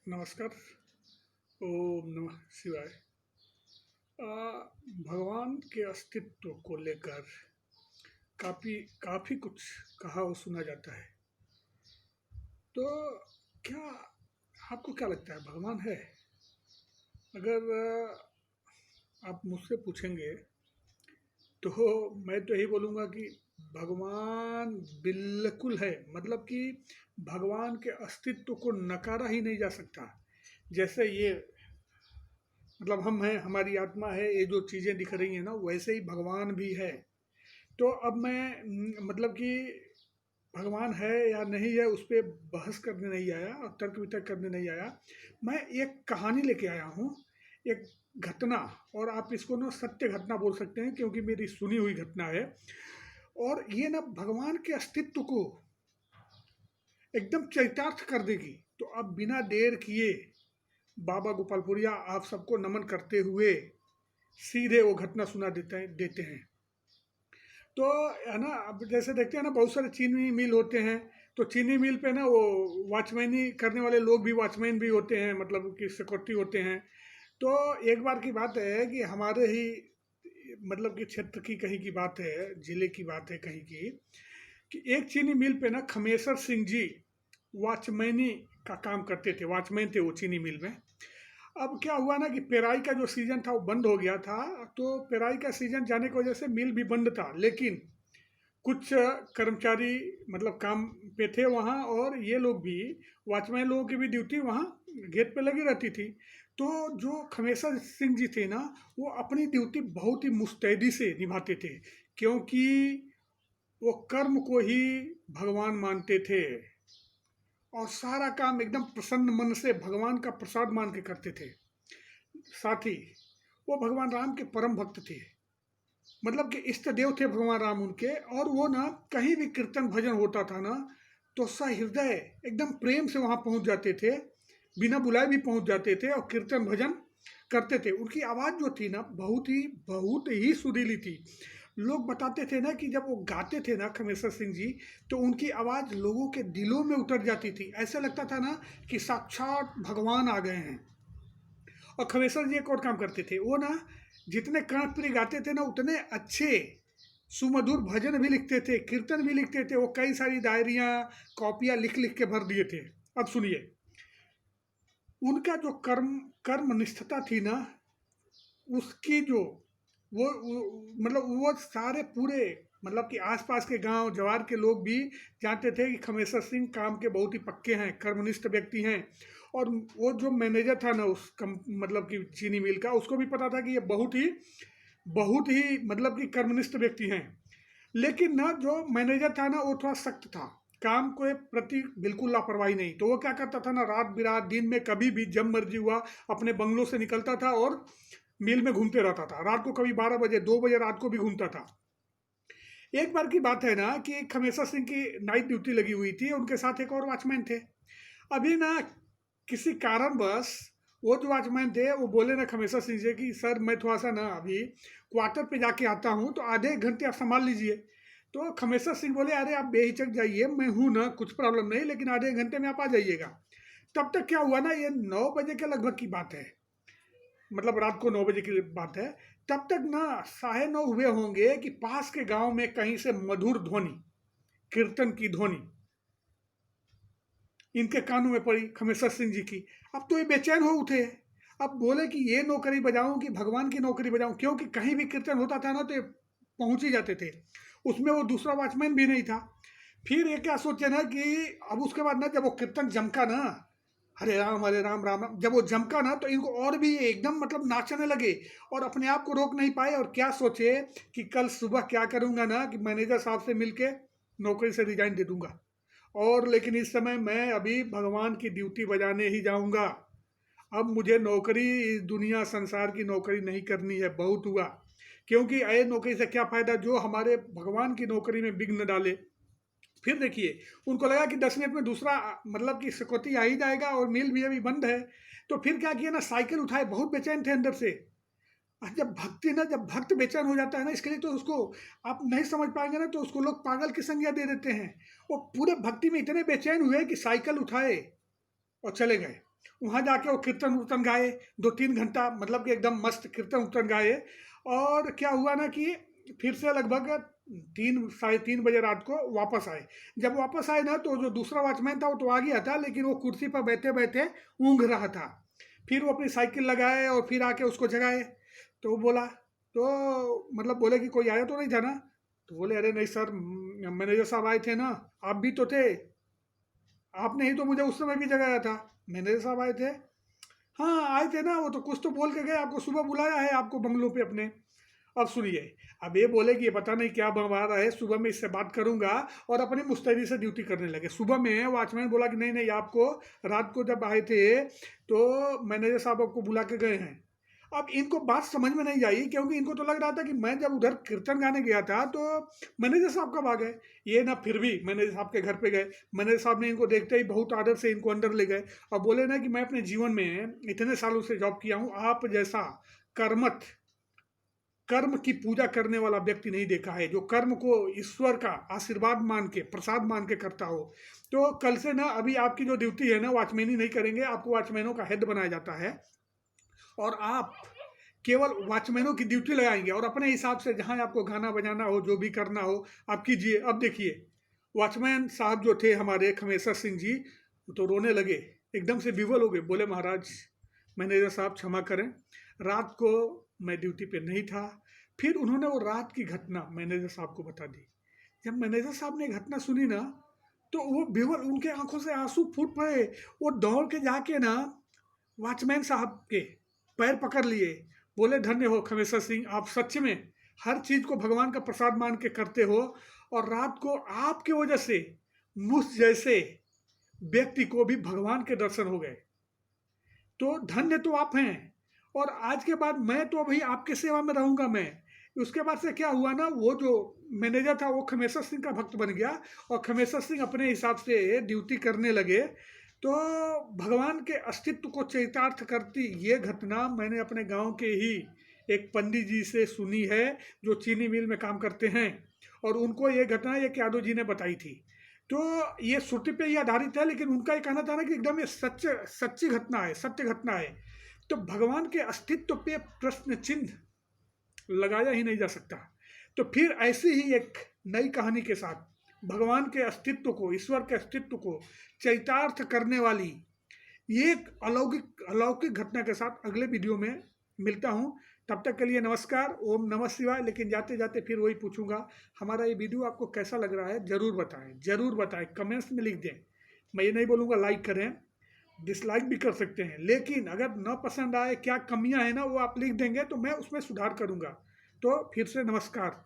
नमस्कार। ओम नमः शिवाय। भगवान के अस्तित्व को लेकर काफ़ी काफ़ी कुछ कहा और सुना जाता है। तो क्या आपको क्या लगता है भगवान है? अगर आप मुझसे पूछेंगे तो मैं तो यही बोलूँगा कि भगवान बिल्कुल है। मतलब कि भगवान के अस्तित्व को नकारा ही नहीं जा सकता। जैसे ये मतलब हम हैं, हमारी आत्मा है, ये जो चीज़ें दिख रही हैं ना, वैसे ही भगवान भी है। तो अब मैं मतलब कि भगवान है या नहीं है उस पे बहस करने नहीं आया और तर्क वितर्क करने नहीं आया। मैं एक कहानी लेके आया हूँ, एक घटना। और आप इसको ना सत्य घटना बोल सकते हैं क्योंकि मेरी सुनी हुई घटना है। और ये ना भगवान के अस्तित्व को एकदम चरितार्थ कर देगी। तो अब बिना देर किए बाबा गोपालपुरिया आप सबको नमन करते हुए सीधे वो घटना सुना देते हैं। तो है ना, अब जैसे देखते हैं ना बहुत सारे चीनी मिल होते हैं। तो चीनी मिल पे ना वो वॉचमैनी करने वाले लोग भी वॉचमैन भी होते हैं, मतलब कि सिक्योरिटी होते हैं। तो एक बार की बात है कि हमारे ही मतलब कि क्षेत्र की कहीं की बात है, जिले की बात है कहीं की, कि एक चीनी मिल पे ना खमेसर सिंह जी वॉचमैनी का काम करते थे, वॉचमैन थे वो चीनी मिल में। अब क्या हुआ ना कि पेराई का जो सीजन था वो बंद हो गया था। तो पेराई का सीजन जाने की वजह से मिल भी बंद था, लेकिन कुछ कर्मचारी मतलब काम पे थे वहाँ, और ये लोग भी, वॉचमैन लोगों की भी ड्यूटी वहाँ गेट पे लगी रहती थी। तो जो खमेसर सिंह जी थे ना, वो अपनी ड्यूटी बहुत ही मुस्तैदी से निभाते थे, क्योंकि वो कर्म को ही भगवान मानते थे और सारा काम एकदम प्रसन्न मन से भगवान का प्रसाद मान के करते थे। साथ ही वो भगवान राम के परम भक्त थे, मतलब कि इष्ट देव थे भगवान राम उनके। और वो ना कहीं भी कीर्तन भजन होता था ना, तो सहृदय एकदम प्रेम से वहाँ पहुँच जाते थे, बिना बुलाए भी पहुँच जाते थे और कीर्तन भजन करते थे। उनकी आवाज़ जो थी ना बहुत ही सुरीली थी। लोग बताते थे ना कि जब वो गाते थे ना खमेसर सिंह जी, तो उनकी आवाज़ लोगों के दिलों में उतर जाती थी। ऐसा लगता था ना कि साक्षात भगवान आ गए हैं। और खमेसर जी एक और काम करते थे, वो ना जितने कर्णप्रिय गाते थे ना उतने अच्छे सुमधुर भजन भी लिखते थे, कीर्तन भी लिखते थे। वो कई सारी डायरियाँ कॉपियाँ लिख लिख के भर दिए थे। अब सुनिए, उनका जो कर्म निष्ठता थी ना, उसकी जो मतलब वो सारे पूरे मतलब कि आसपास के गांव जवार के लोग भी जानते थे कि खमेसर सिंह काम के बहुत ही पक्के हैं, कर्मनिष्ठ व्यक्ति हैं। और वो जो मैनेजर था ना उस मतलब कि चीनी मिल का, उसको भी पता था कि ये बहुत ही मतलब कि कर्मनिष्ठ व्यक्ति हैं। लेकिन ना जो मैनेजर था ना वो थोड़ा सख्त था, काम के प्रति बिल्कुल लापरवाही नहीं। तो वो क्या करता था ना, रात बिरात दिन में कभी भी जब मर्जी हुआ अपने बंगलों से निकलता था और मिल में घूमते रहता था। रात को कभी 12 बजे 2 बजे रात को भी घूमता था। एक बार की बात है ना कि खमेसर सिंह की नाइट ड्यूटी लगी हुई थी, उनके साथ एक और वॉचमैन थे। अभी ना किसी कारणवश वो जो वॉचमैन थे वो बोले ना खमेसर सिंह से कि सर मैं थोड़ा सा ना अभी क्वार्टर पे जाके आता हूँ, तो आधे एक घंटे आप संभाल लीजिए। तो खमेसर सिंह बोले अरे आप बेहिचक जाइए, मैं हूँ ना, कुछ प्रॉब्लम नहीं, लेकिन आधे एक घंटे में आप आ जाइएगा। तब तक क्या हुआ ना, ये 9 बजे के लगभग की बात है, मतलब रात को 9 बजे की बात है। तब तक ना 9:30 हुए होंगे कि पास के गांव में कहीं से मधुर ध्वनि, कीर्तन की ध्वनि इनके कानों में पड़ी, खमेसर सिंह जी की। अब तो ये बेचैन हो उठे। अब बोले कि ये नौकरी बजाऊं कि भगवान की नौकरी बजाऊं, क्योंकि कहीं भी कीर्तन होता था ना तो ये पहुंच ही जाते थे। उसमें वो दूसरा वॉचमैन भी नहीं था। फिर ये क्या सोचे ना कि अब उसके बाद ना जब वो कीर्तन जमका ना, हरे राम राम राम, जब वो जमका ना तो इनको और भी एकदम मतलब नाचने लगे और अपने आप को रोक नहीं पाए। और क्या सोचे कि कल सुबह क्या करूंगा ना कि मैनेजर साहब से मिलके नौकरी से रिजाइन दे दूंगा, और लेकिन इस समय मैं अभी भगवान की ड्यूटी बजाने ही जाऊंगा। अब मुझे नौकरी, इस दुनिया संसार की नौकरी नहीं करनी है, बहुत हुआ। क्योंकि अय नौकरी से क्या फ़ायदा जो हमारे भगवान की नौकरी में विघ्न डाले। फिर देखिए, उनको लगा कि 10 मिनट में दूसरा मतलब कि सिक्योरिटी आ ही जाएगा और मिल भी अभी बंद है। तो फिर क्या किया ना, साइकिल उठाए, बहुत बेचैन थे अंदर से। जब भक्त बेचैन हो जाता है ना, इसके लिए तो उसको आप नहीं समझ पाएंगे ना, तो उसको लोग पागल की संज्ञा दे देते हैं। वो पूरे भक्ति में इतने बेचैन हुए कि साइकिल उठाए और चले गए। वहाँ जाके वो कीर्तन उर्तन गाए 2-3 घंटा, मतलब कि एकदम मस्त कीर्तन उर्तन गाए। और क्या हुआ ना कि फिर से लगभग 3 साढ़े 3 बजे रात को वापस आए। जब वापस आए ना, तो जो दूसरा वॉचमैन था वो तो आ गया था, लेकिन वो कुर्सी पर बैठे बैठे ऊँघ रहा था। फिर वो अपनी साइकिल लगाए और फिर आके उसको जगाए। तो वो बोला, तो मतलब बोले कि कोई आया तो नहीं था ना? तो बोले, अरे नहीं सर, मैनेजर साहब आए थे ना, आप भी तो थे, आपने ही तो मुझे उस समय भी जगाया था। मैनेजर साहब आए थे? हाँ आए थे ना, वो तो कुछ तो बोल के गए, आपको सुबह बुलाया है आपको बंगलों पे अपने। अब सुनिए, अब ये बोले कि ये पता नहीं क्या बनवा रहा है, सुबह में इससे बात करूंगा, और अपनी मुस्तैदी से ड्यूटी करने लगे। सुबह में वॉचमैन बोला कि नहीं नहीं, आपको रात को जब आए थे तो मैनेजर साहब आपको बुला के गए हैं। अब इनको बात समझ में नहीं आई, क्योंकि इनको तो लग रहा था कि मैं जब उधर कीर्तन गाने गया था तो मैनेजर साहब कब आ गए। ये ना फिर भी मैनेजर साहब के घर पे गए। मैनेजर साहब ने इनको देखते ही बहुत आदर से इनको अंदर ले गए और बोले ना कि मैं अपने जीवन में इतने सालों से जॉब किया हूँ, आप जैसा कर्मठ, कर्म की पूजा करने वाला व्यक्ति नहीं देखा है, जो कर्म को ईश्वर का आशीर्वाद मान के, प्रसाद मान के करता हो। तो कल से ना, अभी आपकी जो ड्यूटी है ना, वॉचमैनी नहीं करेंगे, आपको वॉचमैनों का हेड बनाया जाता है, और आप केवल वॉचमैनों की ड्यूटी लगाएंगे और अपने हिसाब से जहां आपको गाना बजाना हो, जो भी करना हो आप कीजिए। अब देखिए, वॉचमैन साहब जो थे हमारे खमेसर सिंह जी, तो रोने लगे, एकदम से विवल हो गए। बोले, महाराज, मैनेजर साहब क्षमा करें, रात को मैं ड्यूटी पे नहीं था। फिर उन्होंने वो रात की घटना मैनेजर साहब को बता दी। जब मैनेजर साहब ने घटना सुनी ना, तो वो बेवल, उनके आंखों से आंसू फूट पड़े। वो दौड़ के जाके ना वॉचमैन साहब के पैर पकड़ लिए। बोले, धन्य हो खमेसर सिंह, आप सच में हर चीज को भगवान का प्रसाद मान के करते हो, और रात को आपके वजह से मुझ जैसे व्यक्ति को भी भगवान के दर्शन हो गए, तो धन्य तो आप हैं। और आज के बाद मैं तो अभी आपके सेवा में रहूंगा मैं। उसके बाद से क्या हुआ ना, वो जो मैनेजर था वो खमेसर सिंह का भक्त बन गया, और खमेसर सिंह अपने हिसाब से ड्यूटी करने लगे। तो भगवान के अस्तित्व को चरितार्थ करती ये घटना मैंने अपने गांव के ही एक पंडित जी से सुनी है, जो चीनी मिल में काम करते हैं, और उनको ये घटना एक यादव जी ने बताई थी। तो ये श्रुति पे ही आधारित है, लेकिन उनका ये कहना था ना कि एकदम ये सच्ची घटना है, सत्य घटना है। तो भगवान के अस्तित्व पे प्रश्न चिन्ह लगाया ही नहीं जा सकता। तो फिर ऐसी ही एक नई कहानी के साथ भगवान के अस्तित्व को, ईश्वर के अस्तित्व को चरितार्थ करने वाली एक अलौकिक अलौकिक घटना के साथ अगले वीडियो में मिलता हूँ। तब तक के लिए नमस्कार, ओम नमः शिवाय। लेकिन जाते जाते फिर वही पूछूंगा, हमारा ये वीडियो आपको कैसा लग रहा है, ज़रूर बताएं, ज़रूर बताएं, कमेंट्स में लिख दें। मैं ये नहीं बोलूँगा लाइक करें, डिसलाइक भी कर सकते हैं, लेकिन अगर न पसंद आए, क्या कमियां हैं ना, वो आप लिख देंगे तो मैं उसमें सुधार करूँगा। तो फिर से नमस्कार।